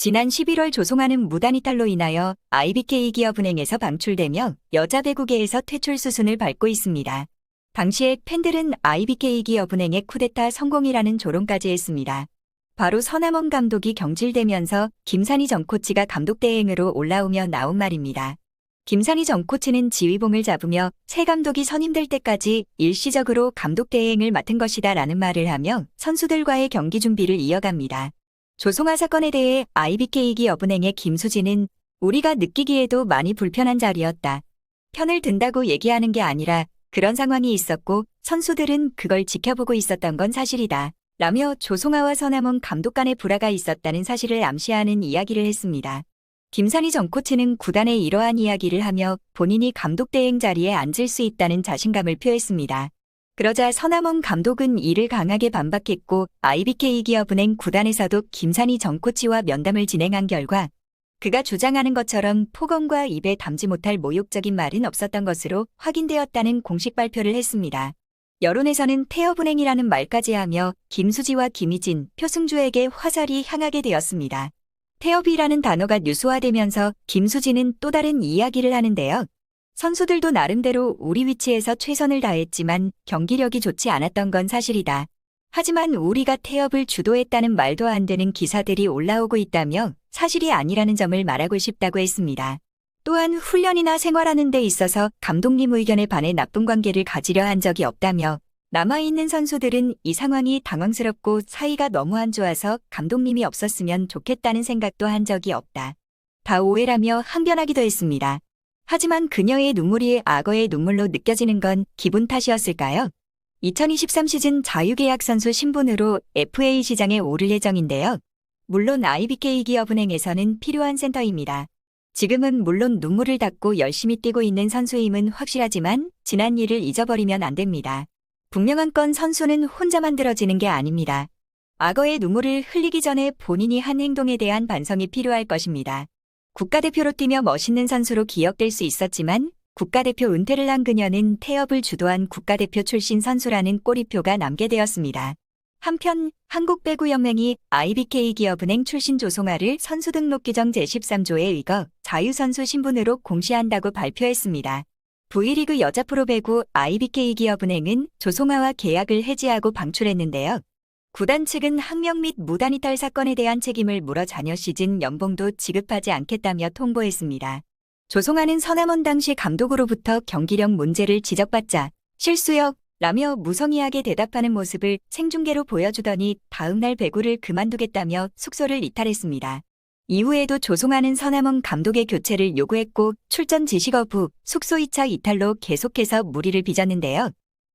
지난 11월 조송아는 무단 이탈로 인하여 IBK 기업은행에서 방출되며 여자 배구계에서 퇴출 수순을 밟고 있습니다. 당시에 팬들은 IBK 기업은행의 쿠데타 성공이라는 조롱까지 했습니다. 바로 서남원 감독이 경질되면서 김산희 전 코치가 감독 대행으로 올라오며 나온 말입니다. 김산희 전 코치는 지휘봉을 잡으며 새 감독이 선임될 때까지 일시적으로 감독 대행을 맡은 것이다 라는 말을 하며 선수들과의 경기 준비를 이어갑니다. 조송아 사건에 대해 IBK 기업은행의 김수진은 우리가 느끼기에도 많이 불편한 자리였다. 편을 든다고 얘기하는 게 아니라 그런 상황이 있었고 선수들은 그걸 지켜보고 있었던 건 사실이다. 라며 조송아와 서남원 감독 간의 불화가 있었다는 사실을 암시하는 이야기를 했습니다. 김산희 전 코치는 구단에 이러한 이야기를 하며 본인이 감독 대행 자리에 앉을 수 있다는 자신감을 표했습니다. 그러자 서남원 감독은 이를 강하게 반박했고 IBK 기업은행 구단에서도 김산희 전 코치와 면담을 진행한 결과 그가 주장하는 것처럼 폭언과 입에 담지 못할 모욕적인 말은 없었던 것으로 확인되었다는 공식 발표를 했습니다. 여론에서는 태업은행이라는 말까지 하며 김수지와 김희진, 표승주에게 화살이 향하게 되었습니다. 태업이라는 단어가 뉴스화되면서 김수지는 또 다른 이야기를 하는데요. 선수들도 나름대로 우리 위치에서 최선을 다했지만 경기력이 좋지 않았던 건 사실이다. 하지만 우리가 태업을 주도했다는 말도 안 되는 기사들이 올라오고 있다며 사실이 아니라는 점을 말하고 싶다고 했습니다. 또한 훈련이나 생활하는 데 있어서 감독님 의견에 반해 나쁜 관계를 가지려 한 적이 없다며 남아있는 선수들은 이 상황이 당황스럽고 사이가 너무 안 좋아서 감독님이 없었으면 좋겠다는 생각도 한 적이 없다. 다 오해라며 항변하기도 했습니다. 하지만 그녀의 눈물이 악어의 눈물로 느껴지는 건 기분 탓이었을까요? 2023 시즌 자유계약 선수 신분으로 FA 시장에 오를 예정인데요. 물론 IBK 기업은행에서는 필요한 센터입니다. 지금은 물론 눈물을 닦고 열심히 뛰고 있는 선수임은 확실하지만 지난 일을 잊어버리면 안 됩니다. 분명한 건 선수는 혼자 만들어지는 게 아닙니다. 악어의 눈물을 흘리기 전에 본인이 한 행동에 대한 반성이 필요할 것입니다. 국가대표로 뛰며 멋있는 선수로 기억될 수 있었지만 국가대표 은퇴를 한 그녀는 태업을 주도한 국가대표 출신 선수라는 꼬리표가 남게 되었습니다. 한편 한국배구연맹이 IBK 기업은행 출신 조송아를 선수 등록 규정 제13조에 의거 자유선수 신분으로 공시한다고 발표했습니다. V리그 여자 프로배구 IBK 기업은행은 조송아와 계약을 해지하고 방출했는데요. 구단 측은 항명 및 무단 이탈 사건에 대한 책임을 물어 자녀 시즌 연봉도 지급하지 않겠다며 통보했습니다. 조송아는 서남원 당시 감독으로부터 경기력 문제를 지적받자 실수역 라며 무성의하게 대답하는 모습을 생중계로 보여주더니 다음날 배구를 그만두겠다며 숙소를 이탈했습니다. 이후에도 조송아는 서남원 감독의 교체를 요구했고 출전 지시 거부, 숙소 2차 이탈로 계속해서 무리를 빚었는데요.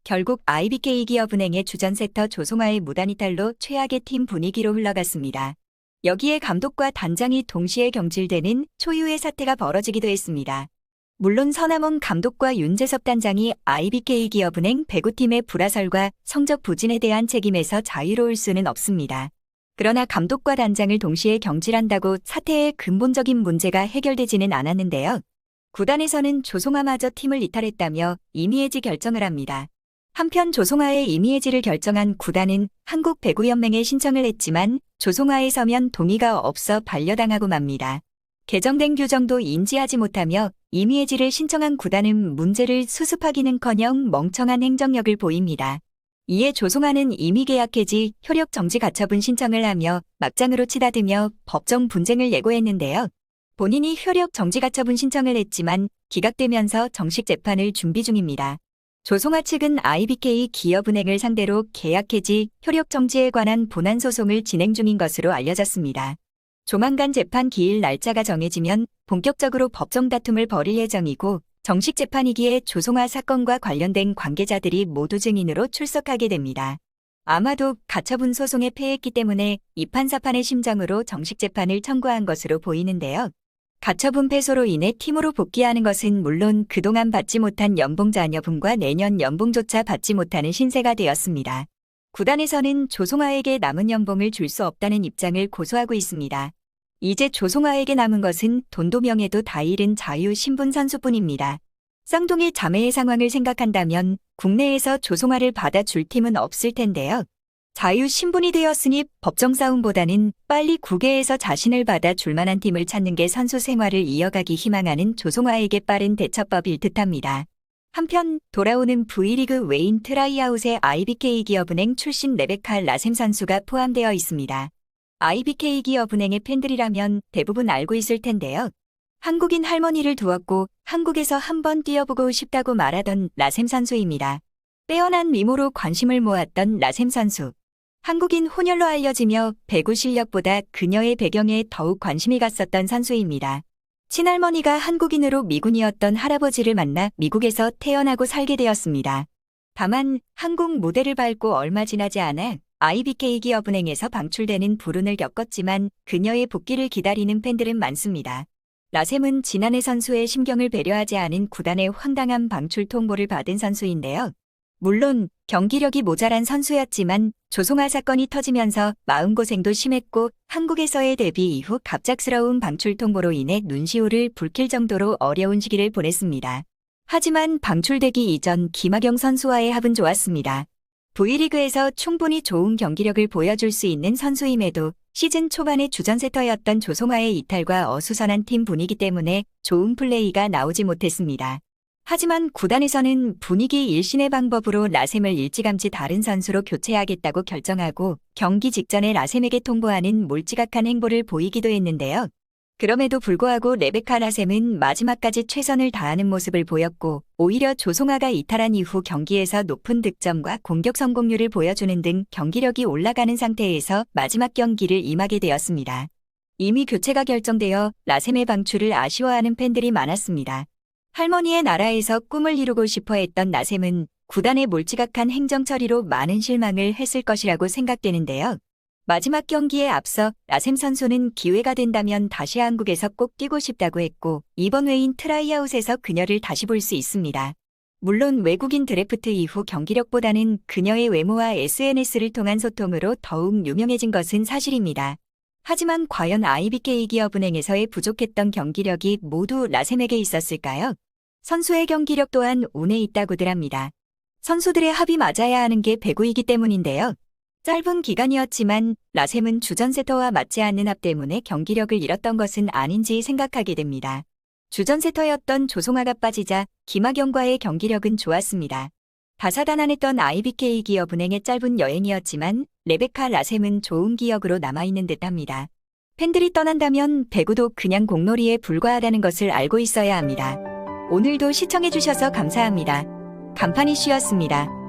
결국 IBK 기업은행의 주전 세터 조송아의 무단 이탈로 최악의 팀 분위기로 흘러갔습니다. 여기에 감독과 단장이 동시에 경질되는 초유의 사태가 벌어지기도 했습니다. 물론 서남원 감독과 윤재섭 단장이 IBK 기업은행 배구팀의 불화설과 성적 부진에 대한 책임에서 자유로울 수는 없습니다. 그러나 감독과 단장을 동시에 경질한다고 사태의 근본적인 문제가 해결되지는 않았는데요. 구단에서는 조송아마저 팀을 이탈했다며 임의해지 결정을 합니다. 한편 조송아의 임의해지를 결정한 구단은 한국배구연맹에 신청을 했지만 조송아의 서면 동의가 없어 반려당하고 맙니다. 개정된 규정도 인지하지 못하며 임의해지를 신청한 구단은 문제를 수습하기는커녕 멍청한 행정력을 보입니다. 이에 조송아는 임의계약 해지, 효력 정지 가처분 신청을 하며 막장으로 치닫으며 법정 분쟁을 예고했는데요. 본인이 효력 정지 가처분 신청을 했지만 기각되면서 정식 재판을 준비 중입니다. 조송아 측은 IBK 기업은행을 상대로 계약 해지, 효력 정지에 관한 본안 소송을 진행 중인 것으로 알려졌습니다. 조만간 재판 기일 날짜가 정해지면 본격적으로 법정 다툼을 벌일 예정이고 정식 재판이기에 조송아 사건과 관련된 관계자들이 모두 증인으로 출석하게 됩니다. 아마도 가처분 소송에 패했기 때문에 이판사판의 심정으로 정식 재판을 청구한 것으로 보이는데요. 가처분 패소로 인해 팀으로 복귀하는 것은 물론 그동안 받지 못한 연봉 잔여분과 내년 연봉조차 받지 못하는 신세가 되었습니다. 구단에서는 조송아에게 남은 연봉을 줄 수 없다는 입장을 고수하고 있습니다. 이제 조송아에게 남은 것은 돈도 명예도 다 잃은 자유 신분 선수뿐입니다. 쌍둥이 자매의 상황을 생각한다면 국내에서 조송아를 받아줄 팀은 없을 텐데요. 자유 신분이 되었으니 법정 싸움보다는 빨리 국외에서 자신을 받아 줄만한 팀을 찾는 게 선수 생활을 이어가기 희망하는 조송아에게 빠른 대처법일 듯합니다. 한편 돌아오는 V리그 외인 트라이아웃에 IBK 기업은행 출신 레베카 라셈 선수가 포함되어 있습니다. IBK 기업은행의 팬들이라면 대부분 알고 있을 텐데요. 한국인 할머니를 두었고 한국에서 한번 뛰어보고 싶다고 말하던 라셈 선수입니다. 빼어난 미모로 관심을 모았던 라셈 선수. 한국인 혼혈로 알려지며 배구 실력보다 그녀의 배경에 더욱 관심이 갔었던 선수입니다. 친할머니가 한국인으로 미군이었던 할아버지를 만나 미국에서 태어나고 살게 되었습니다. 다만 한국 무대를 밟고 얼마 지나지 않아 IBK 기업은행에서 방출되는 불운을 겪었지만 그녀의 복귀를 기다리는 팬들은 많습니다. 라셈은 지난해 선수의 심경을 배려하지 않은 구단의 황당한 방출 통보를 받은 선수인데요. 물론 경기력이 모자란 선수였지만 조송아 사건이 터지면서 마음고생도 심했고 한국에서의 데뷔 이후 갑작스러운 방출 통보로 인해 눈시울을 붉힐 정도로 어려운 시기를 보냈습니다. 하지만 방출되기 이전 김학영 선수와의 합은 좋았습니다. V리그에서 충분히 좋은 경기력을 보여줄 수 있는 선수임에도 시즌 초반에 주전세터였던 조송아의 이탈과 어수선한 팀 분위기 때문에 좋은 플레이가 나오지 못했습니다. 하지만 구단에서는 분위기 일신의 방법으로 라셈을 일찌감치 다른 선수로 교체하겠다고 결정하고 경기 직전에 라셈에게 통보하는 몰지각한 행보를 보이기도 했는데요. 그럼에도 불구하고 레베카 라셈은 마지막까지 최선을 다하는 모습을 보였고 오히려 조송아가 이탈한 이후 경기에서 높은 득점과 공격 성공률을 보여주는 등 경기력이 올라가는 상태에서 마지막 경기를 임하게 되었습니다. 이미 교체가 결정되어 라셈의 방출을 아쉬워하는 팬들이 많았습니다. 할머니의 나라에서 꿈을 이루고 싶어 했던 라셈은 구단의 몰지각한 행정 처리로 많은 실망을 했을 것이라고 생각되는데요. 마지막 경기에 앞서 라셈 선수는 기회가 된다면 다시 한국에서 꼭 뛰고 싶다고 했고 이번 외인 트라이아웃에서 그녀를 다시 볼 수 있습니다. 물론 외국인 드래프트 이후 경기력보다는 그녀의 외모와 SNS를 통한 소통으로 더욱 유명해진 것은 사실입니다. 하지만 과연 IBK 기업은행에서의 부족했던 경기력이 모두 라셈에게 있었을까요? 선수의 경기력 또한 운에 있다고들 합니다. 선수들의 합이 맞아야 하는 게 배구이기 때문인데요. 짧은 기간이었지만 라셈은 주전세터와 맞지 않는 합 때문에 경기력을 잃었던 것은 아닌지 생각하게 됩니다. 주전세터였던 조송아가 빠지자 김학영과의 경기력은 좋았습니다. 다사다난했던 IBK 기업은행의 짧은 여행이었지만 레베카 라셈은 좋은 기억으로 남아있는 듯합니다. 팬들이 떠난다면 배구도 그냥 공놀이에 불과하다는 것을 알고 있어야 합니다. 오늘도 시청해주셔서 감사합니다. 간판 이슈였습니다.